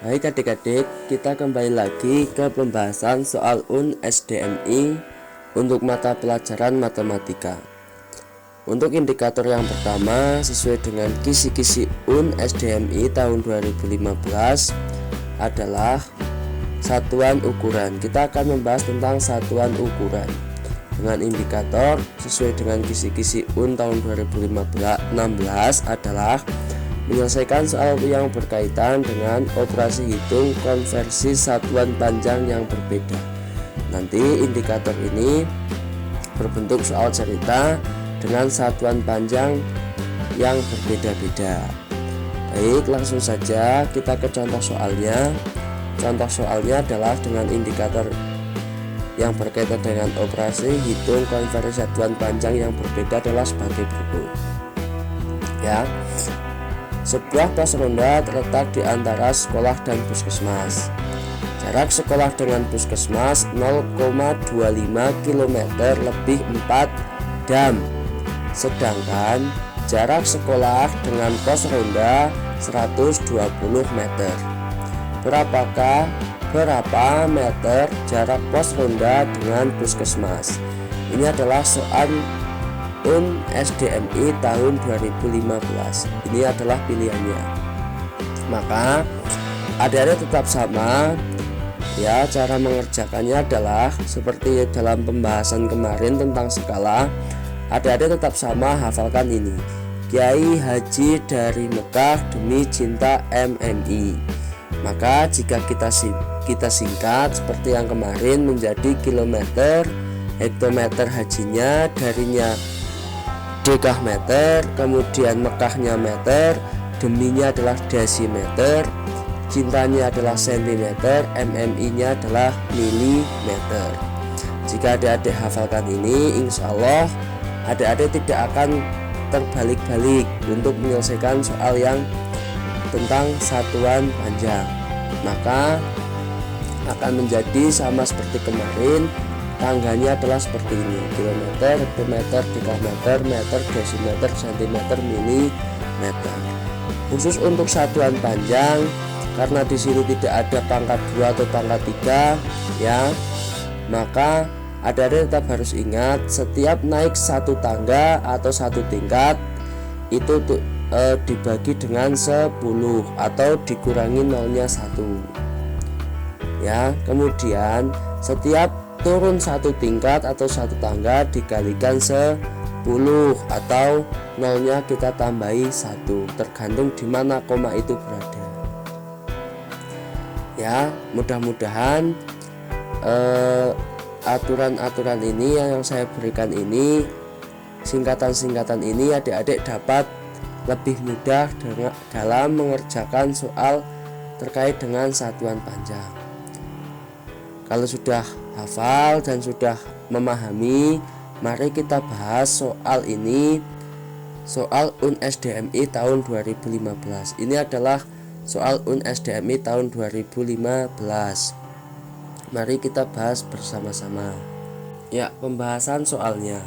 Baik adik-adik, kita kembali lagi ke pembahasan soal UN SDMI untuk mata pelajaran matematika. Untuk indikator yang pertama, sesuai dengan kisi-kisi UN SDMI tahun 2015 adalah satuan ukuran. Kita akan membahas tentang satuan ukuran dengan indikator sesuai dengan kisi-kisi UN tahun 2016 adalah menyelesaikan soal yang berkaitan dengan operasi hitung konversi satuan panjang yang berbeda. Nanti indikator ini berbentuk soal cerita dengan satuan panjang yang berbeda-beda. Baik, langsung saja kita ke contoh soalnya. Contoh soalnya adalah dengan indikator yang berkaitan dengan operasi hitung konversi satuan panjang yang berbeda adalah sebagai berikut. Ya. Sebuah pos ronda terletak di antara sekolah dan puskesmas. Jarak sekolah dengan puskesmas 0,25 km lebih 4 jam. Sedangkan jarak sekolah dengan pos ronda 120 meter. Berapa meter jarak pos ronda dengan puskesmas? Ini adalah soal UN SDMI tahun 2015. Ini adalah pilihannya. Maka adik-adik tetap sama ya, cara mengerjakannya adalah seperti dalam pembahasan kemarin tentang skala. Adik-adik tetap sama, hafalkan ini. Kiai Haji dari Mekah demi cinta MNI. Maka jika kita singkat seperti yang kemarin menjadi kilometer, hektometer hajinya, darinya dekameter, kemudian Mekahnya meter, deminya adalah desimeter, cintanya adalah sentimeter, MMI-nya adalah milimeter. Jika adik-adik hafalkan ini, insya Allah adik-adik tidak akan terbalik-balik untuk menyelesaikan soal yang tentang satuan panjang. Maka akan menjadi sama seperti kemarin. Tangganya adalah seperti ini: kilometer, hektometer, dekameter, meter, desimeter, sentimeter, milimeter. Khusus untuk satuan panjang, karena di sini tidak ada pangkat 2 atau pangkat 3 ya, maka adik-adik tetap harus ingat setiap naik satu tangga atau satu tingkat itu dibagi dengan 10 atau dikurangi nolnya 1 ya. Kemudian setiap turun satu tingkat atau satu tangga dikalikan 10 atau nolnya kita tambahi 1, tergantung di mana koma itu berada. Ya, mudah-mudahan aturan-aturan ini yang saya berikan ini, singkatan-singkatan ini adik-adik dapat lebih mudah dalam mengerjakan soal terkait dengan satuan panjang. Kalau sudah hafal dan sudah memahami, mari kita bahas soal ini, soal UN SDMI tahun 2015. Ini adalah soal UN SDMI tahun 2015. Mari kita bahas bersama-sama. Ya, pembahasan soalnya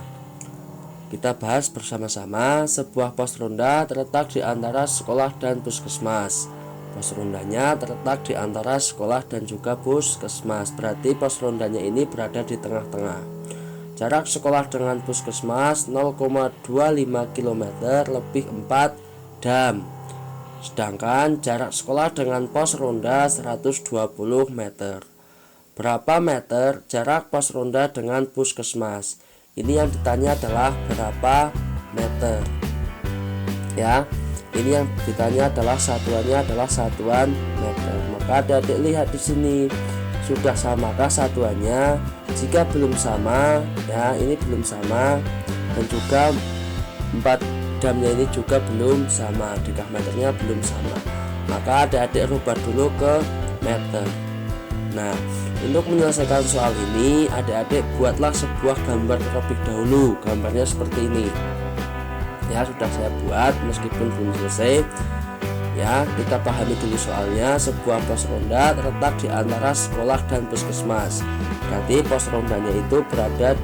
kita bahas bersama-sama. Sebuah pos ronda terletak di antara sekolah dan puskesmas. Pos rondanya terletak di antara sekolah dan juga puskesmas. Berarti pos rondanya ini berada di tengah-tengah. Jarak sekolah dengan puskesmas 0,25 km lebih 4 jam. Sedangkan jarak sekolah dengan pos ronda 120 meter. Berapa meter jarak pos ronda dengan puskesmas? Ini yang ditanya adalah berapa meter. Ya. Ini yang ditanya adalah satuannya adalah satuan meter. Maka adik-adik lihat di sini sudah samakah satuannya? Jika belum sama, ya ini belum sama, dan juga 4 jamnya ini juga belum sama, dekameternya belum sama. Maka adik-adik rubah dulu ke meter. Nah, untuk menyelesaikan soal ini, adik-adik buatlah sebuah gambar terlebih dahulu. Gambarnya seperti ini. Ya, sudah saya buat meskipun belum selesai. Ya, kita pahami dulu soalnya. Sebuah pos ronda terletak di antara sekolah dan puskesmas. Berarti pos rondanya itu terletak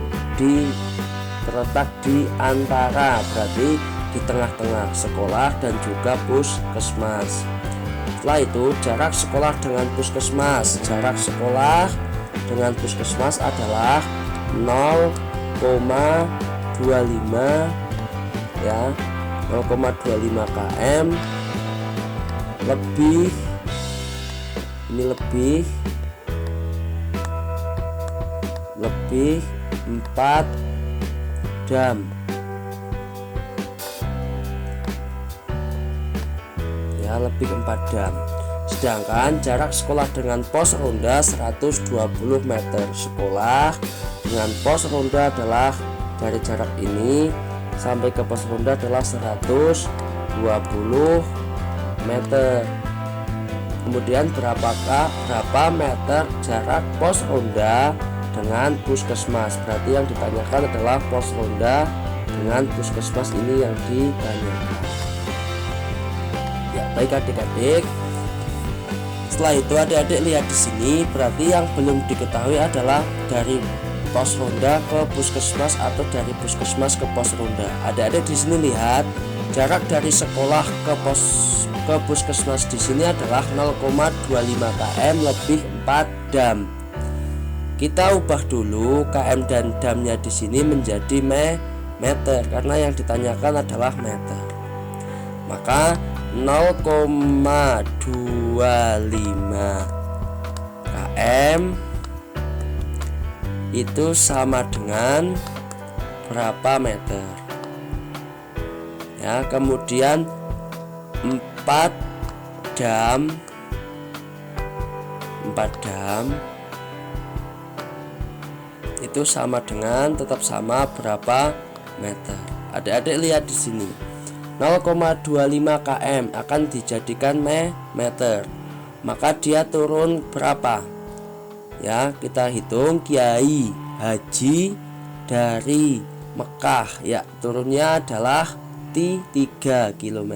di antara, berarti di tengah-tengah sekolah dan juga puskesmas. Setelah itu jarak sekolah dengan puskesmas. Jarak sekolah dengan puskesmas adalah 0,25 ya, 0,25 km lebih, ini lebih 4 jam ya, lebih 4 jam. Sedangkan jarak sekolah dengan pos ronda 120 meter. Sekolah dengan pos ronda adalah dari jarak ini sampai ke pos ronda adalah 120 meter. Kemudian berapa meter jarak pos ronda dengan puskesmas? Berarti yang ditanyakan adalah pos ronda dengan puskesmas, ini yang ditanyakan. Ya, baik adik-adik. Setelah itu adik-adik lihat di sini, berarti yang belum diketahui adalah dari pos ronda ke puskesmas atau dari puskesmas ke pos ronda. Adik-adik di sini lihat jarak dari sekolah ke puskesmas di sini adalah 0,25 km lebih 4 jam. Kita ubah dulu km dan damnya di sini menjadi meter karena yang ditanyakan adalah meter. Maka 0,25 km itu sama dengan berapa meter? Ya, kemudian 4 jam itu sama dengan, tetap sama berapa meter? Adik-adik lihat di sini. 0,25 km akan dijadikan meter. Maka dia turun berapa? Ya, kita hitung. Kiai Haji dari Mekah, ya, turunnya adalah 3 km.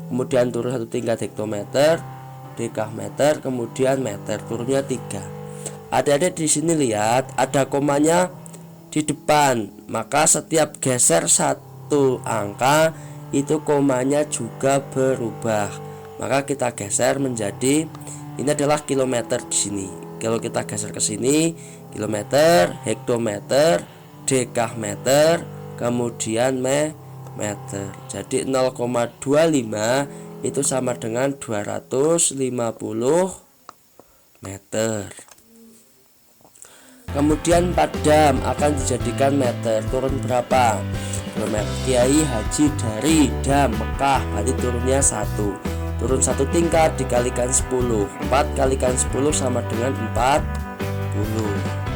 Kemudian turun 1 tingkat hektometer, dekameter, kemudian meter, turunnya 3. Adik-adik di sini lihat ada komanya di depan, maka setiap geser 1 angka itu komanya juga berubah. Maka kita geser menjadi, ini adalah kilometer di sini. Kalau kita geser ke sini, kilometer, hektometer, dekameter, kemudian meter. Jadi 0,25 itu sama dengan 250 meter. Kemudian 4 jam akan dijadikan meter. Turun berapa? Kilometer. Kiai Haji dari Mekah, berarti turunnya 1. Turun 1 tingkat dikalikan 10. 4 kalikan 10 sama dengan 40.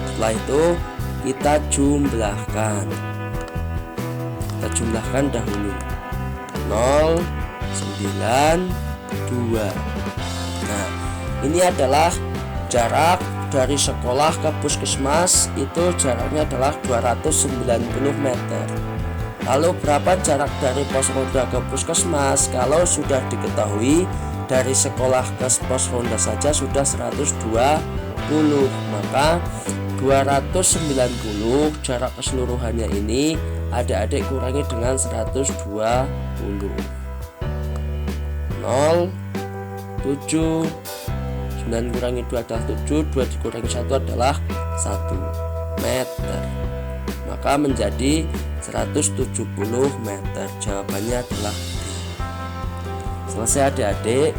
Setelah itu kita jumlahkan. Kita jumlahkan dahulu. 0, 9, 2. Nah, ini adalah jarak dari sekolah ke puskesmas, itu jaraknya adalah 290 meter. Lalu berapa jarak dari pos ronda ke puskesmas? Kalau sudah diketahui dari sekolah ke pos ronda saja sudah 120, maka 290 jarak keseluruhannya ini adik-adik kurangi dengan 120. 0, 7, 9 kurangi 2 adalah 7, 2 dikurangi 1 adalah 1 meter. Maka menjadi 170 meter. Jawabannya adalah B. Selesai adik-adik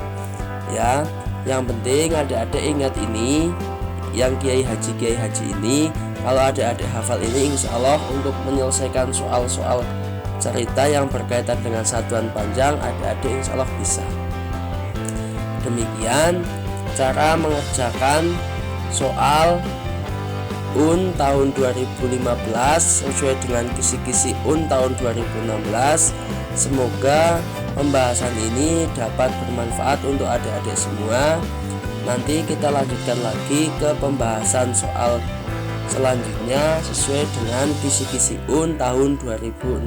ya. Yang penting adik-adik ingat ini, yang Kiai Haji ini, kalau adik-adik hafal ini, insya Allah untuk menyelesaikan soal-soal cerita yang berkaitan dengan satuan panjang, adik-adik insya Allah bisa. Demikian cara mengerjakan soal UN tahun 2015 sesuai dengan kisi-kisi UN tahun 2016. Semoga pembahasan ini dapat bermanfaat untuk adik-adik semua. Nanti kita lanjutkan lagi ke pembahasan soal selanjutnya sesuai dengan kisi-kisi UN tahun 2016.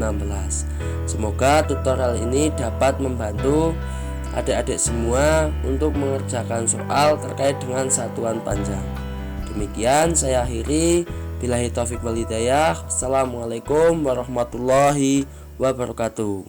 Semoga tutorial ini dapat membantu adik-adik semua untuk mengerjakan soal terkait dengan satuan panjang. Demikian saya akhiri. Billahi taufiq wal hidayah. Assalamualaikum warahmatullahi wabarakatuh.